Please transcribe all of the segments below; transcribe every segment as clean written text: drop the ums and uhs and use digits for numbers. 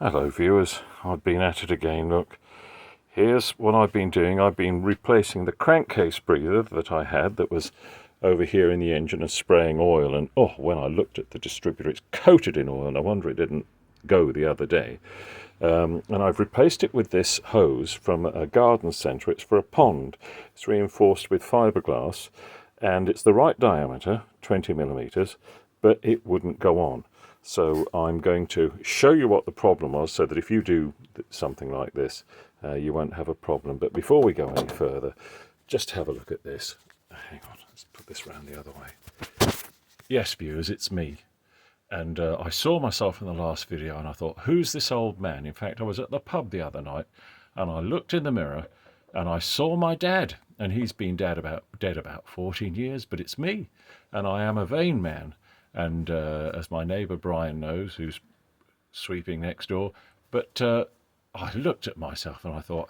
Hello viewers, I've been at it again. Look, here's what I've been doing. I've been replacing the crankcase breather that I had that was over here in the engine and spraying oil, and oh, when I looked at the distributor, it's coated in oil. No wonder it didn't go the other day. And I've replaced it with this hose from a garden centre. It's for a pond. It's reinforced with fiberglass and it's the right diameter, 20 millimeters, but it wouldn't go on. So I'm going to show you what the problem was so that if you do something like this, you won't have a problem. But before we go any further, just have a look at this. Hang on, let's put this round the other way. Yes, viewers, it's me. And I saw myself in the last video and I thought, who's this old man? In fact, I was at the pub the other night and I looked in the mirror and I saw my dad. And he's been dead about 14 years, but it's me. And I am a vain man. And as my neighbour Brian knows, who's sweeping next door, but I looked at myself and I thought,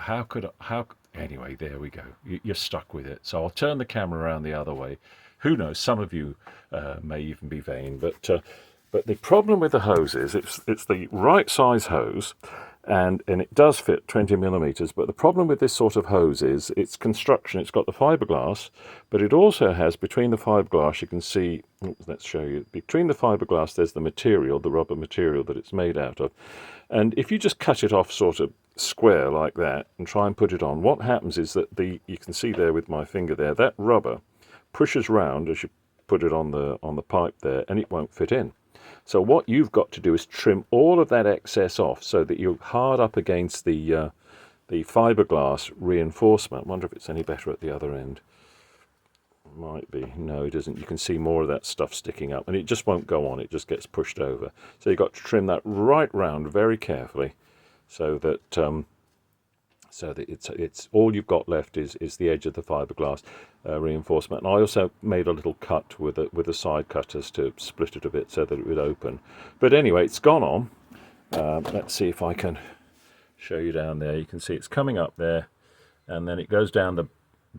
anyway, there we go. You're stuck with it. So I'll turn the camera around the other way. Who knows, some of you may even be vain, but the problem with the hose is it's the right size hose, and it does fit 20 millimeters. But the problem with this sort of hose is its construction. It's got the fiberglass, but it also has, between the fiberglass, you can see, let's show you, between the fiberglass there's the material, the rubber material that it's made out of. And if you just cut it off sort of square like that and try and put it on, what happens is that you can see there with my finger there, that rubber pushes round as you put it on the pipe there, and it won't fit in. So what you've got to do is trim all of that excess off so that you're hard up against the fiberglass reinforcement. I wonder if it's any better at the other end. Might be. No, it isn't. You can see more of that stuff sticking up, and it just won't go on. It just gets pushed over. So you've got to trim that right round very carefully, so that it's all you've got left is the edge of the fiberglass reinforcement. And I also made a little cut with the side cutters to split it a bit so that it would open. But anyway, it's gone on. Let's see if I can show you down there. You can see it's coming up there, and then it goes down the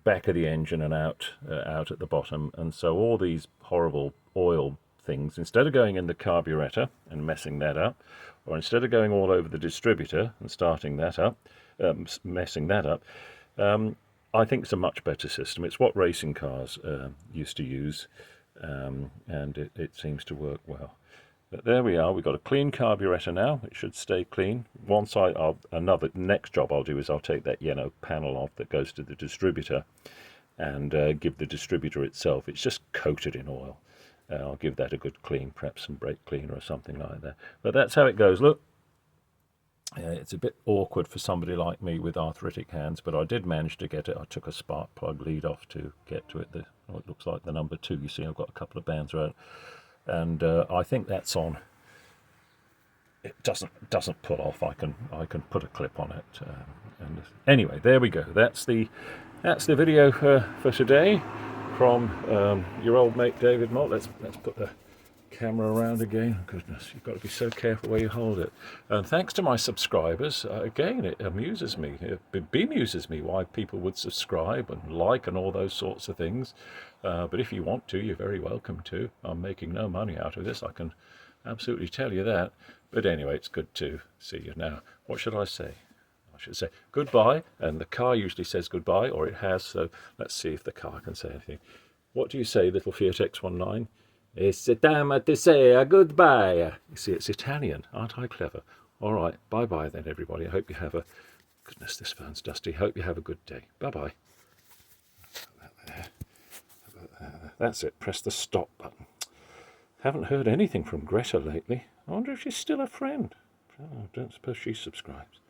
back of the engine and out at the bottom. And so all these horrible oil things, instead of going in the carburetor and messing that up, or instead of going all over the distributor and starting that up, messing that up, I think it's a much better system. It's what racing cars used to use, and it seems to work well. But there we are. We've got a clean carburetor now. It should stay clean. One side, next job I'll do is I'll take that yellow panel off that goes to the distributor and give the distributor itself. It's just coated in oil. I'll give that a good clean, perhaps some brake cleaner or something like that. But that's how it goes. Look. It's a bit awkward for somebody like me with arthritic hands, but I did manage to get it. I took a spark plug lead off to get to it. It looks like the number 2. You see, I've got a couple of bands around, and I think that's on. It doesn't pull off. I can put a clip on it. And anyway, there we go. That's the video for today from your old mate David Mott. Let's put the camera around again. Goodness, you've got to be so careful where you hold it. And thanks to my subscribers, again, it amuses me. It bemuses me why people would subscribe and like and all those sorts of things. But if you want to, you're very welcome to. I'm making no money out of this, I can absolutely tell you that. But anyway, it's good to see you now. What should I say? I should say goodbye, and the car usually says goodbye, or it has, so let's see if the car can say anything. What do you say, little Fiat X19? It's time to say a goodbye. You see, it's Italian. Aren't I clever? All right, bye-bye then, everybody. I hope you have goodness, this phone's dusty. Hope you have a good day. Bye-bye. That's it. Press the stop button. Haven't heard anything from Greta lately. I wonder if she's still a friend. Oh, I don't suppose she subscribes.